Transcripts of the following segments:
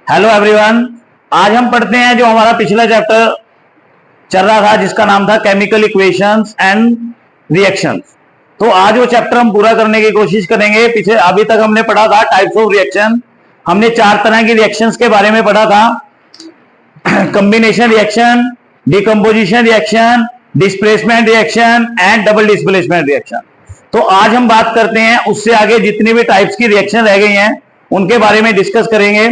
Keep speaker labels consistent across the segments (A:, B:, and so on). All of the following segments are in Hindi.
A: Hello everyone. आज हम पढ़ते हैं जो हमारा पिछला चैप्टर चल रहा था जिसका नाम था केमिकल इक्वेशंस एंड रिएक्शंस। तो आज वो चैप्टर हम पूरा करने की कोशिश करेंगे। पीछे अभी तक हमने पढ़ा था टाइप्स ऑफ रिएक्शन। हमने 4 तरह की रिएक्शंस के बारे में पढ़ा था, combination reaction, decomposition reaction, displacement reaction and double displacement reaction. तो आज हम बात करते हैं उससे आगे जितनी भी टाइप्स की रिएक्शन रह गई हैं उनके बारे में डिस्कस करेंगे।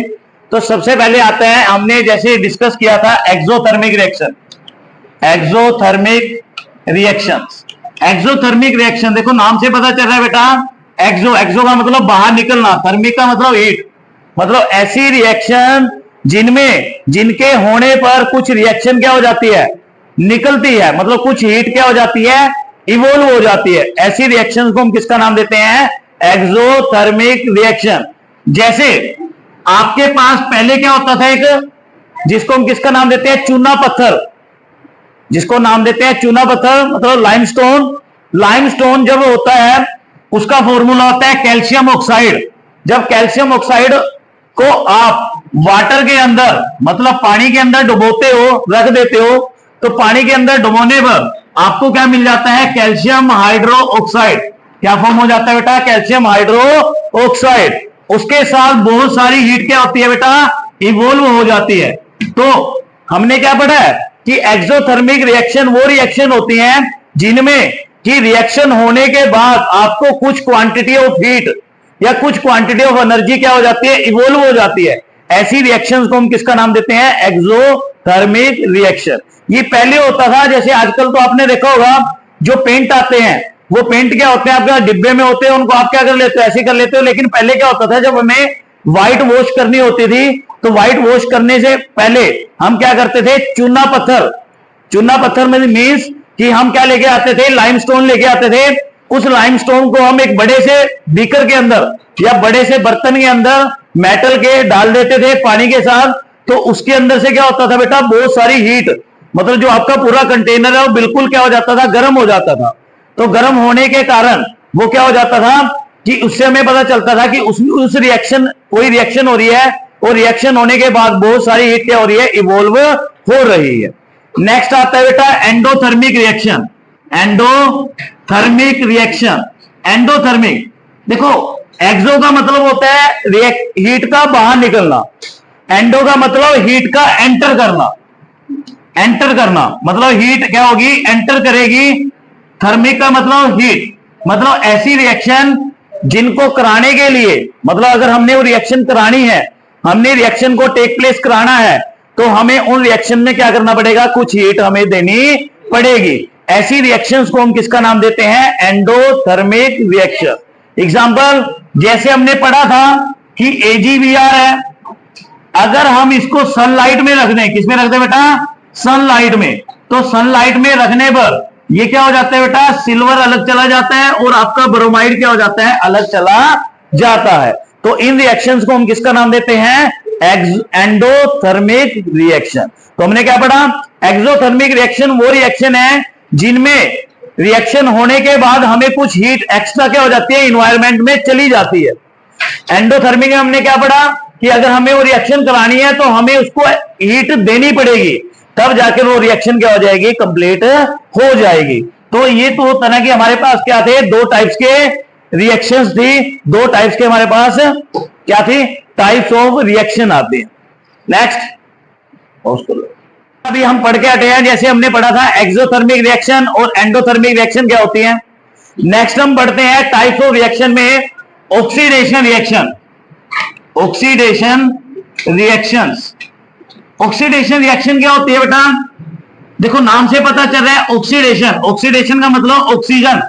A: तो सबसे पहले आता है, हमने जैसे डिस्कस किया था exothermic reaction. Exothermic reactions, exothermic reaction देखो नाम से पता चल रहा है बेटा, एक्सो का मतलब बाहर निकलना, थर्मिक का मतलब हीट, मतलब ऐसी रिएक्शन जिनके होने पर कुछ रिएक्शन क्या हो जाती है, निकलती है, मतलब कुछ हीट क्या हो जाती है, इवोल्व हो जाती है। ऐसी रिएक्शन को हम किसका नाम देते हैं, एक्सोथर्मिक रिएक्शन। जैसे आपके पास पहले क्या होता था, एक जिसको हम किसका नाम देते हैं, चूना पत्थर, जिसको नाम देते हैं चूना पत्थर, मतलब लाइमस्टोन। लाइमस्टोन जब होता है उसका फॉर्मूला होता है कैल्शियम ऑक्साइड। जब कैल्शियम ऑक्साइड को आप वाटर के अंदर, मतलब पानी के अंदर डुबोते हो, रख देते हो, तो पानी के अंदर डुबोने पर आपको क्या मिल जाता है, कैल्शियम हाइड्रो ऑक्साइड। क्या फॉर्म हो जाता है बेटा, कैल्शियम हाइड्रो ऑक्साइड। उसके साथ बहुत सारी हीट क्या होती है बेटा, इवोल्व हो जाती है। तो हमने क्या पढ़ा है कि एक्सोथर्मिक रिएक्शन वो रिएक्शन होती हैं जिनमें कि रिएक्शन होने के बाद आपको कुछ क्वांटिटी ऑफ हीट या कुछ क्वांटिटी ऑफ एनर्जी क्या हो जाती है, इवोल्व हो जाती है। ऐसी रिएक्शंस को हम किसका नाम देते हैं, एक्सोथर्मिक रिएक्शन। ये पहले होता था, जैसे आजकल तो आपने देखा होगा जो पेंट आते हैं वो पेंट क्या होते हैं, आपके डिब्बे में होते हैं, उनको आप क्या कर लेते हो, ऐसे कर लेते हो। लेकिन पहले क्या होता था, जब हमें व्हाइट वॉश करनी होती थी तो व्हाइट वॉश करने से पहले हम क्या करते थे, चूना पत्थर। चूना पत्थर में मीन्स कि हम क्या लेके आते थे, लाइमस्टोन लेके आते थे। उस लाइमस्टोन को हम एक बड़े से बीकर के अंदर या बड़े से बर्तन के अंदर मेटल के डाल देते थे पानी के साथ। तो उसके अंदर से क्या होता था बेटा, बहुत सारी हीट, मतलब जो आपका पूरा कंटेनर है वो बिल्कुल क्या हो जाता था, गर्म हो जाता था। तो गर्म होने के कारण वो क्या हो जाता था कि उससे हमें पता चलता था कि उस रिएक्शन, कोई रिएक्शन हो रही है और रिएक्शन होने के बाद बहुत सारी हीट क्या हो रही है, इवोल्व हो रही है। नेक्स्ट आता है बेटा endothermic reaction. Endothermic reaction, endothermic देखो, एक्सो का मतलब होता है हीट का बाहर निकलना, एंडो का मतलब हीट का एंटर करना। एंटर करना मतलब हीट क्या होगी, एंटर करेगी। थर्मिक का मतलब हीट, मतलब ऐसी रिएक्शन जिनको कराने के लिए, मतलब अगर हमने वो रिएक्शन करानी है, हमने रिएक्शन को टेक प्लेस कराना है, तो हमें उन रिएक्शन में क्या करना पड़ेगा, कुछ हीट हमें देनी पड़ेगी। ऐसी रिएक्शंस को हम किसका नाम देते हैं, एंडोथर्मिक रिएक्शन। एग्जांपल जैसे हमने पढ़ा था कि AgBr है, अगर हम इसको सनलाइट में रख दें, किसमें रख दें बेटा, सनलाइट में, तो सनलाइट में रखने पर ये क्या हो जाता है बेटा, सिल्वर अलग चला जाता है और आपका ब्रोमाइड क्या हो जाता है, अलग चला जाता है। तो इन रिएक्शंस को हम किसका नाम देते हैं, एंडोथर्मिक रिएक्शन। तो हमने क्या पढ़ा, एक्सोथर्मिक रिएक्शन वो रिएक्शन है जिनमें रिएक्शन होने के बाद हमें कुछ हीट एक्स्ट्रा क्या हो जाती है, इन्वायरमेंट में चली जाती है। एंडोथर्मिक में हमने क्या पढ़ा कि अगर हमें वो रिएक्शन करानी है तो हमें उसको हीट देनी पड़ेगी, तब जाकर वो रिएक्शन क्या हो जाएगी, कंप्लीट हो जाएगी। तो ये तो तरह के हमारे पास क्या थे, दो टाइप्स के रिएक्शंस थी, दो टाइप्स के हमारे पास क्या थी, टाइप्स ऑफ रिएक्शन आते हैं। नेक्स्ट अभी हम पढ़ के हटे हैं, जैसे हमने पढ़ा था एक्सोथर्मिक रिएक्शन और एंडोथर्मिक रिएक्शन क्या होती है। नेक्स्ट हम पढ़ते हैं टाइप्स ऑफ रिएक्शन में oxidation reaction. Oxidation reactions, oxidation reaction क्या होती है बेटा, देखो नाम से पता चल रहा है ऑक्सीडेशन। ऑक्सीडेशन का मतलब ऑक्सीजन,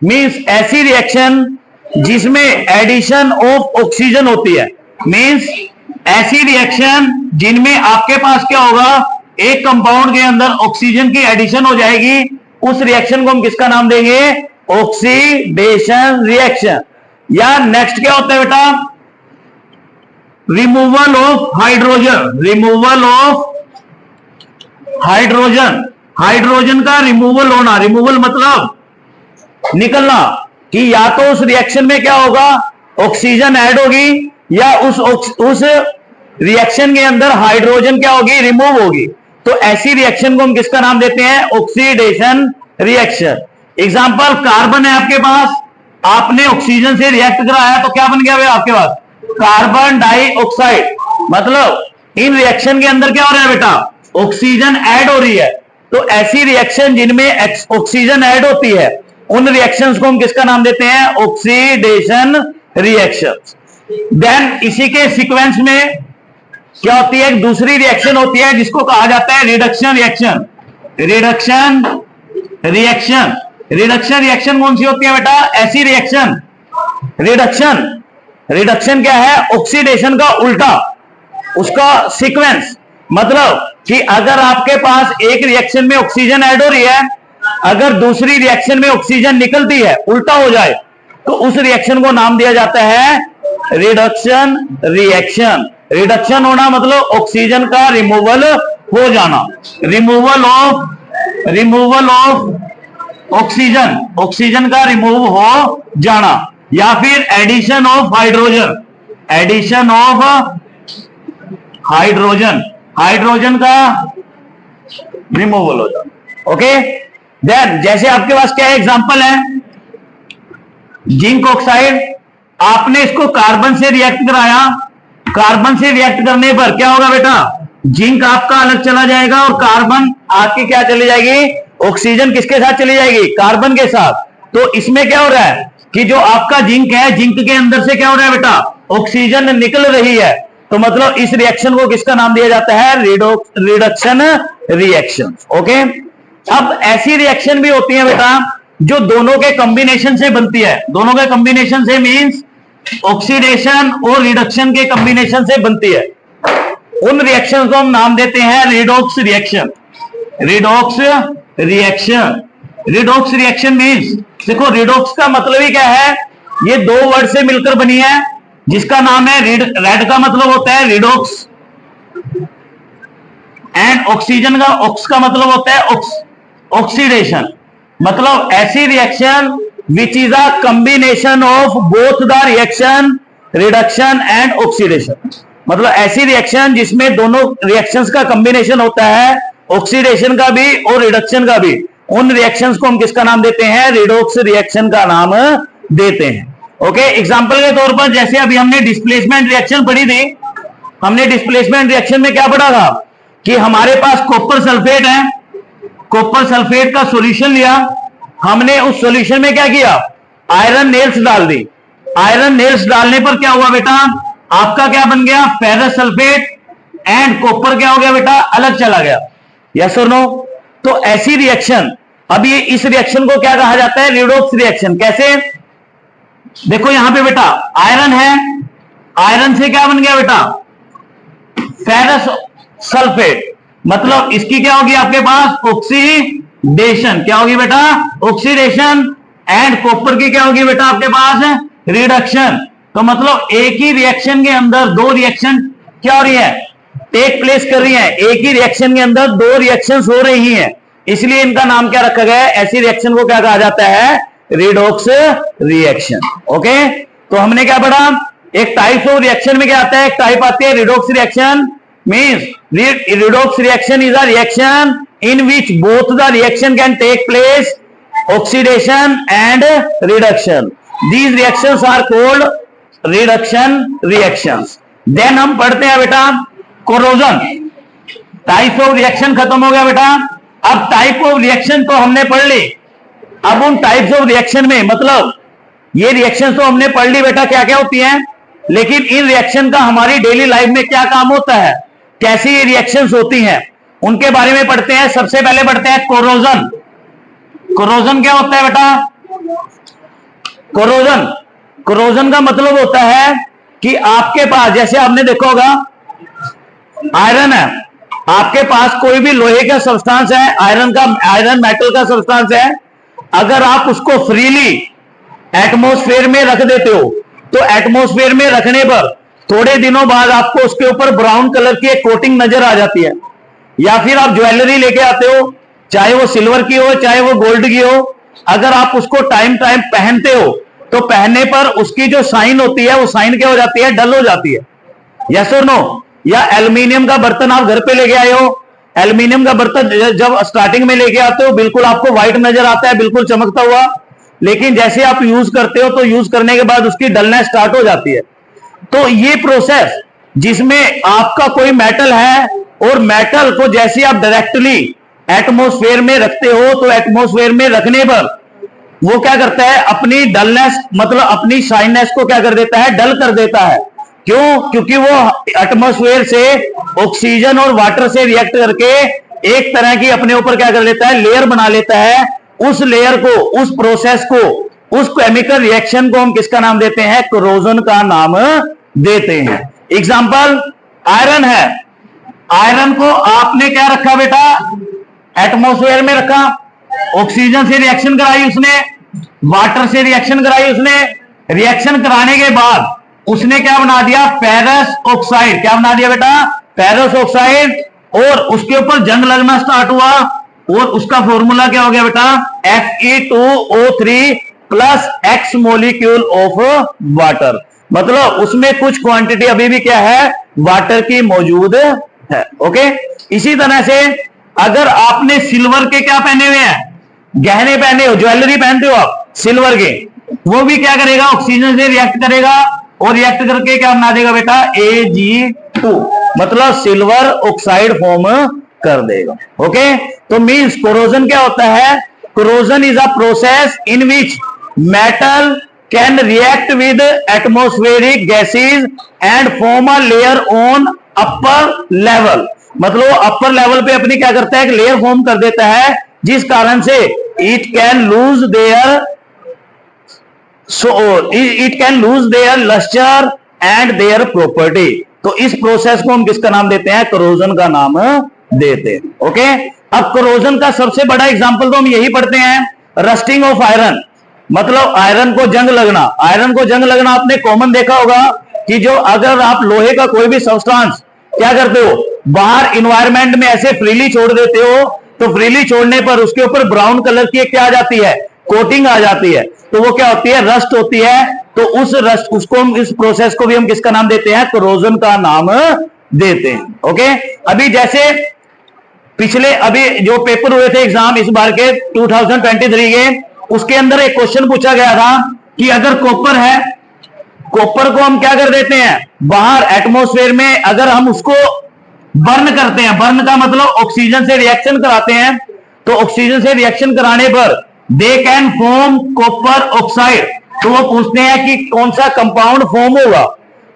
A: मींस ऐसी रिएक्शन जिसमें एडिशन ऑफ ऑक्सीजन होती है। मींस ऐसी रिएक्शन जिनमें आपके पास क्या होगा, एक कंपाउंड के अंदर ऑक्सीजन की एडिशन हो जाएगी। उस रिएक्शन को हम किसका नाम देंगे, ऑक्सीडेशन रिएक्शन। या नेक्स्ट क्या होता है बेटा, removal of hydrogen. Removal of hydrogen, hydrogen का रिमूवल होना, रिमूवल मतलब निकलना, कि या तो उस रिएक्शन में क्या होगा, ऑक्सीजन ऐड होगी या उस रिएक्शन के अंदर हाइड्रोजन क्या होगी, रिमूव होगी। तो ऐसी रिएक्शन को हम किसका नाम देते हैं, ऑक्सीडेशन रिएक्शन। एग्जांपल, कार्बन है आपके पास, आपने ऑक्सीजन से रिएक्ट कराया तो क्या बन गया भाई आपके पास, कार्बन डाइऑक्साइड। मतलब इन रिएक्शन के अंदर क्या हो रहा है बेटा, ऑक्सीजन ऐड हो रही है। तो ऐसी रिएक्शन जिनमें ऑक्सीजन ऐड होती है उन रिएक्शंस को हम किसका नाम देते हैं, ऑक्सीडेशन रिएक्शन। देन इसी के सीक्वेंस में क्या होती है, एक दूसरी रिएक्शन होती है जिसको कहा जाता है reduction reaction. Reduction reaction, reduction reaction कौन सी होती है बेटा, ऐसी रिएक्शन, रिडक्शन, रिडक्शन क्या है, ऑक्सीडेशन का उल्टा, उसका सीक्वेंस। मतलब कि अगर आपके पास एक रिएक्शन में ऑक्सीजन ऐड हो रही है, अगर दूसरी रिएक्शन में ऑक्सीजन निकलती है, उल्टा हो जाए, तो उस रिएक्शन को नाम दिया जाता है रिडक्शन रिएक्शन। रिडक्शन होना मतलब ऑक्सीजन का रिमूवल हो जाना, रिमूवल ऑफ ऑक्सीजन, ऑक्सीजन का रिमूव हो जाना, या फिर addition of hydrogen, addition of hydrogen, hydrogen का रिमूवल हो जाना। ओके, देन जैसे आपके पास क्या एग्जांपल है, जिंक ऑक्साइड, आपने इसको कार्बन से रिएक्ट कराया, कार्बन से रिएक्ट करने पर क्या होगा बेटा, जिंक आपका अलग चला जाएगा और कार्बन आपकी क्या चली जाएगी, ऑक्सीजन किसके साथ चली जाएगी, कार्बन के साथ। तो इसमें क्या हो रहा है कि जो आपका जिंक है, जिंक के अंदर से क्या हो रहा है बेटा, ऑक्सीजन निकल रही है। तो मतलब इस रिएक्शन को किसका नाम दिया जाता है, रिडक्शन रिएक्शन। ओके, अब ऐसी रिएक्शन भी होती है बेटा जो दोनों के कॉम्बिनेशन से बनती है, दोनों के कॉम्बिनेशन से मींस ऑक्सीडेशन और रिडक्शन के कॉम्बिनेशन से बनती है। उन रिएक्शन को हम नाम देते हैं redox reaction. Redox reaction, redox reaction means, देखो रिडॉक्स का मतलब ही क्या है, ये दो वर्ड से मिलकर बनी है जिसका नाम है रेड का मतलब होता है रिडॉक्स, एंड ऑक्सीजन का ऑक्स का मतलब होता है ऑक्सीडेशन। मतलब ऐसी reaction which is a combination of both the reaction reduction and oxidation. मतलब ऐसी रिएक्शन जिसमें दोनों रिएक्शंस का कॉम्बिनेशन होता है, ऑक्सीडेशन का भी और रिडक्शन का भी। उन रिएक्शंस को हम किसका नाम देते हैं, रिडॉक्स रिएक्शन का नाम देते हैं। ओके, एग्जांपल के तौर पर जैसे अभी हमने डिस्प्लेसमेंट रिएक्शन पढ़ी थी, हमने डिस्प्लेसमेंट रिएक्शन में क्या पढ़ा था कि हमारे पास कॉपर सल्फेट है, कॉपर सल्फेट का सॉल्यूशन लिया, हमने उस सॉल्यूशन में क्या किया, आयरन नेल्स डाल दी। आयरन नेल्स डालने पर क्या हुआ बेटा, आपका क्या बन गया, फेरस सल्फेट, एंड कॉपर क्या हो गया बेटा, अलग चला गया। यस और नो। तो ऐसी रिएक्शन, अब ये इस रिएक्शन को क्या कहा जाता है, रिडॉक्स रिएक्शन। कैसे, देखो यहां पे बेटा आयरन है, आयरन से क्या बन गया बेटा, फेरस सल्फेट। मतलब इसकी क्या होगी आपके पास, ऑक्सीडेशन। क्या होगी बेटा, ऑक्सीडेशन। एंड कॉपर की क्या होगी बेटा आपके पास, रिडक्शन। तो मतलब एक ही रिएक्शन के अंदर दो रिएक्शन क्या हो रही है, टेक प्लेस कर रही है। एक ही रिएक्शन के अंदर दो रिएक्शंस हो रही हैं, इसलिए इनका नाम क्या रखा गया है, ऐसी रिएक्शन को क्या कहा जाता है, रिडॉक्स रिएक्शन। ओके, तो हमने क्या पढ़ा, एक टाइप ऑफ रिएक्शन में क्या आता है, एक टाइप आती है redox reaction. Means redox reaction is a reaction in which both the reaction can take place, oxidation and reduction. These reactions are called reduction reactions. Then हम पढ़ते हैं बेटा corrosion. टाइप ऑफ रिएक्शन खत्म हो गया बेटा। अब टाइप ऑफ रिएक्शन तो हमने पढ़ ली, अब उन टाइप्स ऑफ रिएक्शन में मतलब ये रिएक्शन तो हमने पढ़ ली बेटा क्या क्या होती हैं, लेकिन इन रिएक्शन का हमारी डेली लाइफ में क्या काम होता है, कैसी ये रिएक्शंस होती हैं, उनके बारे में पढ़ते हैं। सबसे पहले पढ़ते हैं कोरोजन। कोरोजन क्या होता है बेटा, कोरोजन, कोरोजन का मतलब होता है कि आपके पास, जैसे आपने देखा होगा आयरन है, आपके पास कोई भी लोहे का सब्सटेंस है, आयरन मेटल का सब्सटेंस है, अगर आप उसको फ्रीली एटमॉस्फेयर में रख देते हो तो एटमॉस्फेयर में रखने पर थोड़े दिनों बाद आपको उसके ऊपर ब्राउन कलर की एक कोटिंग नजर आ जाती है। या फिर आप ज्वेलरी लेके आते हो, चाहे वो सिल्वर की हो चाहे वो गोल्ड की हो, अगर आप उसको टाइम टाइम पहनते हो तो पहनने पर उसकी जो साइन होती है वो साइन क्या हो जाती है, डल हो जाती है। यस और नो। या एल्यूमिनियम का बर्तन आप घर पे लेके आए हो, एल्यूमिनियम का बर्तन जब स्टार्टिंग में लेके आते हो बिल्कुल आपको व्हाइट नजर आता है, बिल्कुल चमकता हुआ, लेकिन जैसे आप यूज करते हो तो यूज करने के बाद उसकी डलनेस स्टार्ट हो जाती है। तो ये प्रोसेस जिसमें आपका कोई मेटल है और मेटल को जैसे आप डायरेक्टली एटमॉस्फेयर में रखते हो तो एटमॉस्फेयर में रखने पर वो क्या करता है, अपनी डलनेस मतलब अपनी शाइननेस को क्या कर देता है, डल कर देता है। क्यों? क्योंकि वो एटमॉस्फेयर से ऑक्सीजन और वाटर से रिएक्ट करके एक तरह की अपने ऊपर क्या कर लेता है, लेयर बना लेता है। उस लेयर को, उस प्रोसेस को, उस केमिकल रिएक्शन को हम किसका नाम देते हैं, कोरोजन का नाम देते हैं। एग्जांपल आयरन है, आयरन को आपने क्या रखा बेटा, एटमॉस्फेयर में रखा, ऑक्सीजन से रिएक्शन कराई उसने, वाटर से रिएक्शन कराई उसने, रिएक्शन कराने के बाद उसने क्या बना दिया, फेरस ऑक्साइड। क्या बना दिया बेटा, फेरस ऑक्साइड। और उसके ऊपर जंग लगना स्टार्ट हुआ और उसका फॉर्मूला क्या हो गया बेटा, Fe2O3 plus X molecule of water. मतलब उसमें कुछ क्वांटिटी अभी भी क्या है, वाटर की मौजूद है। ओके, इसी तरह से अगर आपने सिल्वर के क्या पहने हुए हैं, गहने पहने हो, ज्वेलरी पहनते हो आप सिल्वर के, वो भी क्या करेगा, ऑक्सीजन से रिएक्ट करेगा और रिएक्ट करके क्या बना देगा बेटा, Ag2, मतलब सिल्वर ऑक्साइड फॉर्म कर देगा। ओके, तो मींस कोरोजन क्या होता है, corrosion is a process in which metal can react with atmospheric gases and form a layer on upper level. मतलब अपर लेवल पे अपनी क्या करता है, एक लेयर फॉर्म कर देता है, जिस कारण से it can lose their luster and their property. तो इस प्रोसेस को हम किसका नाम देते हैं, कोरोजन का नाम देते हैं। ओके, अब कोरोजन का सबसे बड़ा एग्जांपल तो हम यही पढ़ते हैं, रस्टिंग ऑफ आयरन। मतलब आयरन को जंग लगना, आयरन को जंग लगना आपने कॉमन देखा होगा कि जो अगर आप लोहे का कोई भी सब्सटेंस क्या करते हो, बाहर इन्वायरमेंट में ऐसे फ्रीली छोड़ देते हो, तो फ्रीली छोड़ने पर उसके ऊपर ब्राउन कलर की क्या आ जाती है, कोटिंग आ जाती है, तो वो क्या होती है, रस्ट होती है। तो उस रस्ट, उसको हम, इस प्रोसेस को भी हम किसका नाम देते हैं, कोरोजन का नाम देते हैं। ओके, अभी जैसे पिछले अभी जो पेपर हुए थे एग्जाम इस बार के 2023 के, उसके अंदर एक क्वेश्चन पूछा गया था कि अगर कॉपर है, कॉपर को हम क्या कर देते हैं, बाहर एटमॉस्फेयर में अगर हम उसको बर्न करते हैं, बर्न का मतलब ऑक्सीजन से रिएक्शन कराते हैं, तो ऑक्सीजन से रिएक्शन कराने पर they can form copper oxide. तो वो पूछते हैं कि कौन सा कंपाउंड फॉर्म होगा,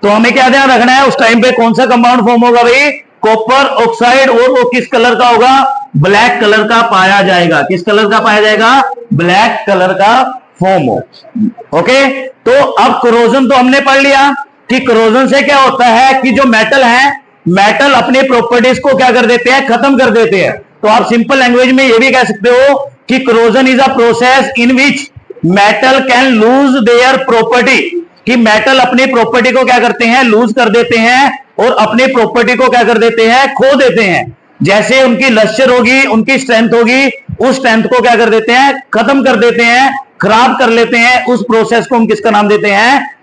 A: तो हमें क्या ध्यान रखना है, उस टाइम पे कौन सा कंपाउंड फॉर्म होगा भाई, कॉपर ऑक्साइड। और वो किस कलर का होगा, ब्लैक कलर का पाया जाएगा। किस कलर का पाया जाएगा, ब्लैक कलर का फॉर्म हो। ओके, तो अब कोरोजन तो हमने पढ़ लिया कि कोरोजन से क्या होता है कि जो मेटल है, मेटल अपने प्रॉपर्टीज को क्या कर देते हैं, खत्म कर देते हैं। तो आप सिंपल लैंग्वेज में ये भी कह सकते हो कि corrosion is a process in which metal can lose their property, कि मेटल अपनी प्रॉपर्टी को क्या करते हैं, लूज कर देते हैं और अपनी प्रॉपर्टी को क्या कर देते हैं, खो देते हैं। जैसे उनकी लस्टर होगी, उनकी स्ट्रेंथ होगी, उस स्ट्रेंथ को क्या कर देते हैं, खत्म कर देते हैं, खराब कर लेते हैं। उस प्रोसेस को हम किसका नाम देते हैं,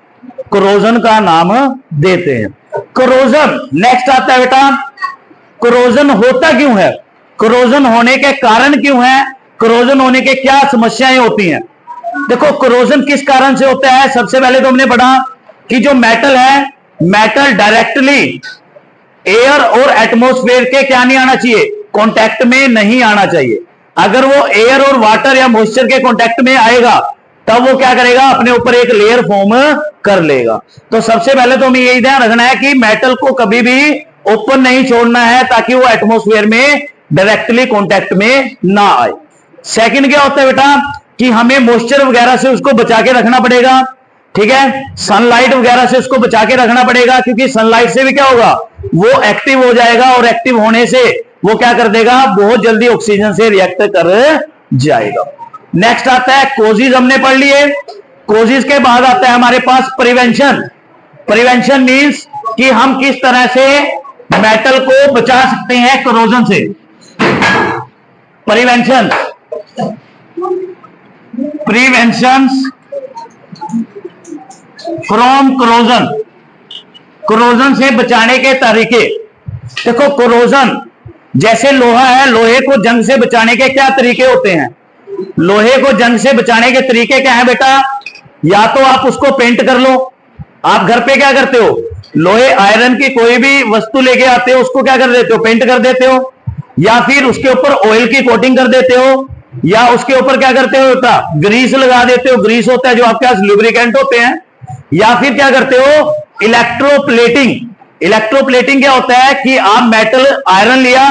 A: कोरोजन का नाम देते हैं। कोरोजन नेक्स्ट आता है बेटा, कोरोजन होता क्यों है, कोरोजन होने के कारण क्यों है, कोरोजन होने के क्या समस्याएं होती हैं। देखो कोरोजन किस कारण से होता है, सबसे पहले तो हमने पढ़ा कि जो मेटल है, मेटल डायरेक्टली एयर और एटमॉस्फेयर के क्या नहीं आना चाहिए, कांटेक्ट में नहीं आना चाहिए। अगर वो एयर और वाटर या मॉइस्चर के कांटेक्ट में आएगा तब वो क्या करेगा, अपने ऊपर एक लेयर फॉर्म कर लेगा। तो सबसे पहले तो हमें यही ध्यान रखना है कि मेटल को कभी भी ओपन नहीं छोड़ना है ताकि वो एटमॉस्फेयर में डायरेक्टली कांटेक्ट में ना आए। सेकंड क्या होता है बेटा कि हमें मॉइस्चर वगैरह से उसको बचा के रखना पड़ेगा, ठीक है, सनलाइट वगैरह से उसको बचा के रखना पड़ेगा, क्योंकि सनलाइट से भी क्या होगा, वो एक्टिव हो जाएगा और एक्टिव होने से वो क्या कर देगा, बहुत जल्दी ऑक्सीजन से रिएक्ट कर जाएगा। नेक्स्ट आता है कोजेस, हमने पढ़ लिए। कोजेस के बाद आता है हमारे पास प्रिवेंशन। प्रिवेंशन मींस कि हम किस तरह से मेटल को बचा सकते हैं कोरोजन से। Prevention, prevention from corrosion. Corrosion से बचाने के तरीके। देखो कोरोजन, जैसे लोहा है, लोहे को जंग से बचाने के क्या तरीके होते हैं? लोहे को जंग से बचाने के तरीके क्या है बेटा? या तो आप उसको पेंट कर लो। आप घर पे क्या करते हो? लोहे आयरन की कोई भी वस्तु लेके आते हो, उसको क्या कर देते हो? पेंट कर देते हो, या फिर उसके ऊपर ऑयल की कोटिंग कर देते हो, या उसके ऊपर क्या करते हो बेटा? ग्रीस लगा देते हो। ग्रीस होता है जो आपके पास लुब्रिकेंट होते हैं। या फिर क्या करते हो? इलेक्ट्रोप्लेटिंग। इलेक्ट्रोप्लेटिंग क्या होता है कि आप मेटल आयरन लिया,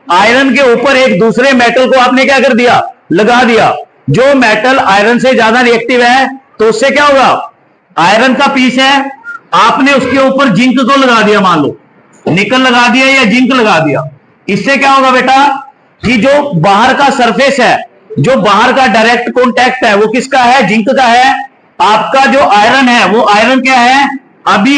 A: आयरन के ऊपर एक दूसरे मेटल को आपने क्या कर दिया? लगा दिया। जो मेटल आयरन से ज्यादा रिएक्टिव है तो उससे क्या होगा? आयरन का पीस है, आपने उसके ऊपर जिंक को लगा दिया, मान लो निकल लगा दिया या जिंक लगा दिया। इससे क्या होगा बेटा कि जो बाहर का सरफेस है, जो बाहर का डायरेक्ट कॉन्टैक्ट है, वो किसका है? जिंक का है। आपका जो आयरन है वो आयरन क्या है? अभी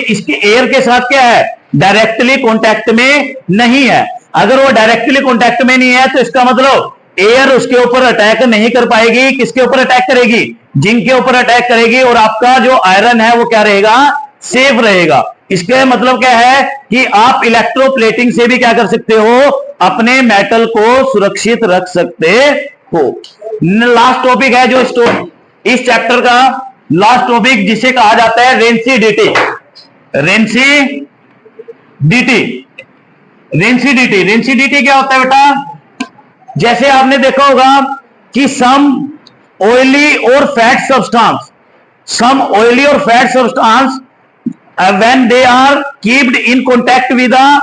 A: इसके एयर के साथ क्या है? डायरेक्टली कॉन्टैक्ट में नहीं है। अगर वो डायरेक्टली कॉन्टैक्ट में नहीं है तो इसका मतलब एयर उसके ऊपर अटैक नहीं कर पाएगी। किसके ऊपर अटैक करेगी? जिंक के ऊपर अटैक करेगी, और आपका जो आयरन है वो क्या रहेगा? सेफ रहेगा। इसके मतलब क्या है कि आप इलेक्ट्रोप्लेटिंग से भी क्या कर सकते हो? अपने मेटल को सुरक्षित रख सकते हो। लास्ट टॉपिक है जो इस चैप्टर का लास्ट टॉपिक, जिसे कहा जाता है रेंसिडिटी। रेंसिडिटी, रेंसिडिटी, रेंसिडिटी क्या होता है बेटा? जैसे आपने देखा होगा कि सम ऑयली और फैट सब्सटेंस, सम ऑयली और fat substance when they are kept in contact with the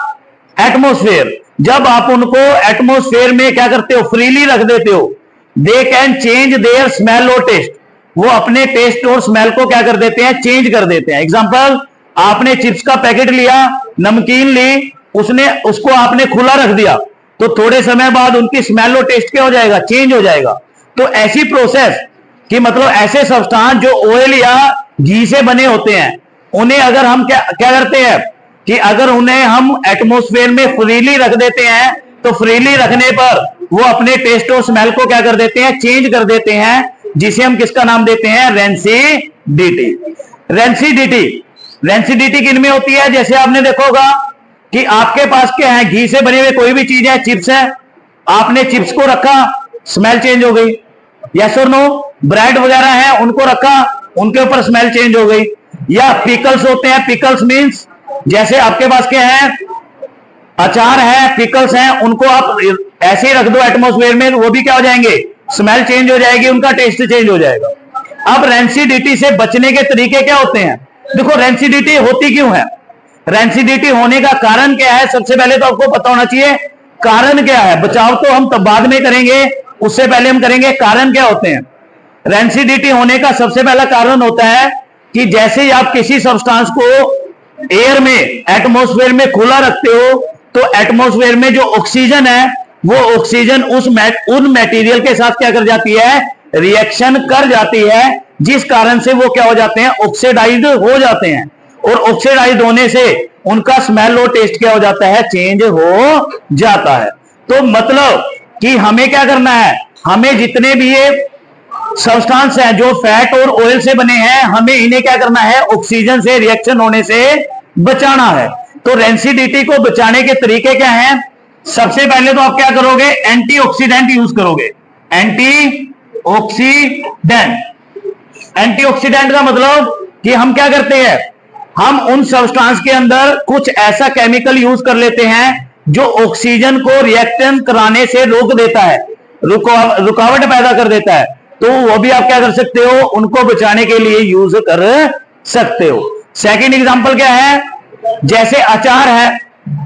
A: atmosphere, जब आप उनको एटमॉस्फेयर में क्या करते हो? फ्रीली रख देते हो, they can change their smell और टेस्ट, वो अपने टेस्ट और स्मेल को क्या कर देते हैं? चेंज कर देते हैं। एग्जांपल, आपने चिप्स का पैकेट लिया, नमकीन ली, उसको आपने खुला रख दिया, तो थोड़े समय बाद उनकी स्मेल और टेस्ट क्या हो जाएगा? चेंज हो जाएगा। तो ऐसी प्रोसेस कि मतलब ऐसे सब्सटेंस जो ऑयल या घी से बने होते हैं, उन्हें अगर हम क्या करते हैं कि अगर उन्हें हम एटमॉस्फेयर में फ्रीली रख देते हैं, तो फ्रीली रखने पर वो अपने टेस्ट और स्मेल को क्या कर देते हैं? चेंज कर देते हैं, जिसे हम किसका नाम देते हैं? रेंसिडिटी। रेंसिडिटी, रेंसिडिटी किन में होती है? जैसे आपने देखा होगा कि आपके पास क्या है? घी से बने हुए कोई भी चीज है, चिप्स है, आपने चिप्स को रखा, स्मेल चेंज हो गई। यस और नो? ब्रेड वगैरह है, उनको रखा, उनके ऊपर स्मेल चेंज हो गई। या पिकल्स होते हैं, पिकल्स मींस जैसे आपके पास क्या है? अचार है, पिकल्स हैं, उनको आप ऐसे ही रख दो एटमॉस्फेयर में, वो भी क्या हो जाएंगे? स्मेल चेंज हो जाएगी, उनका टेस्ट चेंज हो जाएगा। अब रेंसिडिटी से बचने के तरीके क्या होते हैं? देखो रेंसिडिटी होती क्यों है? रेंसिडिटी होने का कारण क्या है? सबसे पहले तो आपको पता होना चाहिए कारण क्या है। बचाव तो हम तब बाद में करेंगे, उससे पहले हम करेंगे कारण क्या होते हैं। रेंसिडिटी होने का सबसे पहला कारण होता है कि जैसे ही आप किसी सब्सटेंस को एयर में, एटमॉस्फेयर में खुला रखते हो, तो एटमॉस्फेयर में जो ऑक्सीजन है, वो ऑक्सीजन उन मटेरियल के साथ क्या कर जाती है? रिएक्शन कर जाती है, जिस कारण से वो क्या हो जाते हैं? ऑक्सीडाइज्ड हो जाते हैं। और ऑक्सीडाइज्ड होने से उनका स्मेल और टेस्ट क्या हो जाता है? चेंज हो जाता है। तो मतलब कि हमें क्या करना है? हमें जितने भी ये सब्सटेंस हैं जो फैट और ऑयल से बने हैं, हमें इन्हें क्या करना है? ऑक्सीजन से रिएक्शन होने से बचाना है। तो रेंसिडिटी को बचाने के तरीके क्या हैं? सबसे पहले तो आप क्या करोगे? एंटीऑक्सीडेंट यूज करोगे। एंटीऑक्सीडेंट, एंटीऑक्सीडेंट का मतलब कि हम क्या करते हैं? हम उन सब्सटेंस के अंदर कुछ ऐसा केमिकल यूज कर लेते हैं जो ऑक्सीजन को रिएक्शन कराने से रोक देता है, रुकावट पैदा कर देता है। तो वो भी आप क्या कर सकते हो? उनको बचाने के लिए यूज कर सकते हो। सेकंड एग्जांपल क्या है? जैसे अचार है,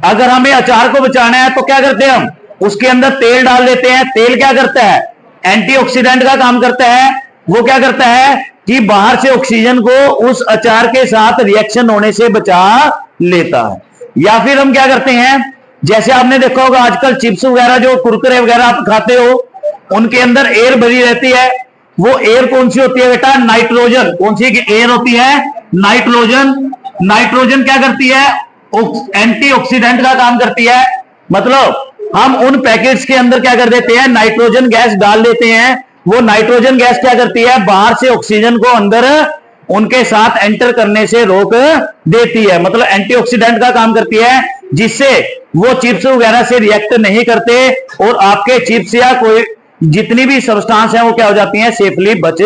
A: अगर हमें अचार को बचाना है तो क्या करते हैं हम? उसके अंदर तेल डाल देते हैं। तेल क्या करता है? एंटीऑक्सीडेंट का काम करता है। वो क्या करता है कि बाहर से ऑक्सीजन को उस अचार के साथ रिएक्शन होने से बचा लेता है। या फिर हम क्या करते हैं? जैसे आपने देखा होगा आजकल चिप्स वगैरह, जो कुरकुरे वगैरह आप खाते हो, उनके अंदर एयर भरी रहती है। वो एयर कौन सी होती है बेटा? नाइट्रोजन। कौन सी एयर होती है? नाइट्रोजन। नाइट्रोजन क्या करती है? एंटीऑक्सीडेंट का काम करती है। मतलब हम उन पैकेट्स के अंदर क्या कर देते हैं? नाइट्रोजन गैस डाल देते हैं। वो नाइट्रोजन गैस क्या करती है? बाहर से ऑक्सीजन को अंदर उनके साथ एंटर करने से रोक देती है, मतलब एंटीऑक्सीडेंट का काम करती है, जिससे वो चिप्स वगैरह से रिएक्ट नहीं करते और आपके चिप्स या कोई जितनी भी सब्सटेंस है वो क्या हो जाती हैं, सेफली बच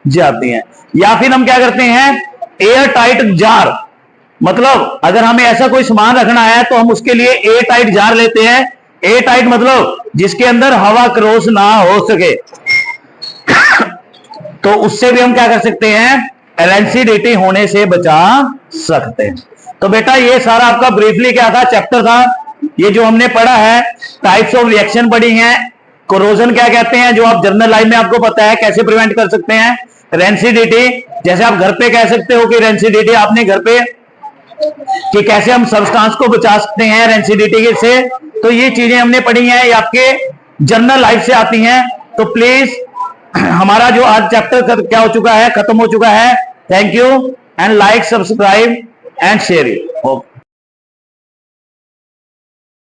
A: जाती हैं। या फिर हम क्या करते हैं, एयर टाइट जार, मतलब अगर हमें ऐसा कोई सामान रखना है तो हम उसके लिए एयर टाइट जार लेते हैं। एयर टाइट मतलब जिसके अंदर हवा क्रॉस ना हो सके, तो उससे भी हम क्या कर सकते हैं, रेंसिडिटी होने से बचा सकते हैं। तो बेटा ये सारा आपका ब्रीफली क्या था, चैप्टर था, ये जो हमने पढ़ा है, टाइप्स ऑफ रिएक्शन पढ़ी हैं, कोरोजन क्या कहते हैं जो आप जर्नल लाइफ में आपको पता है, कैसे प्रिवेंट कर सकते हैं, रेंसिडिटी जैसे आप घर पे कह सकते हो कि रेंसिडिटी आपने घर पे कि कैसे हम सब्सटेंस को बचा सकते हैं रेंसिडिटी से, तो ये चीजें हमने पढ़ी हैं, ये आपके जर्नल लाइफ से आती हैं। तो प्लीज हमारा जो आज चैप्टर क्या हो चुका है, खत्म हो चुका है। Thank you and like, subscribe and share it. Okay.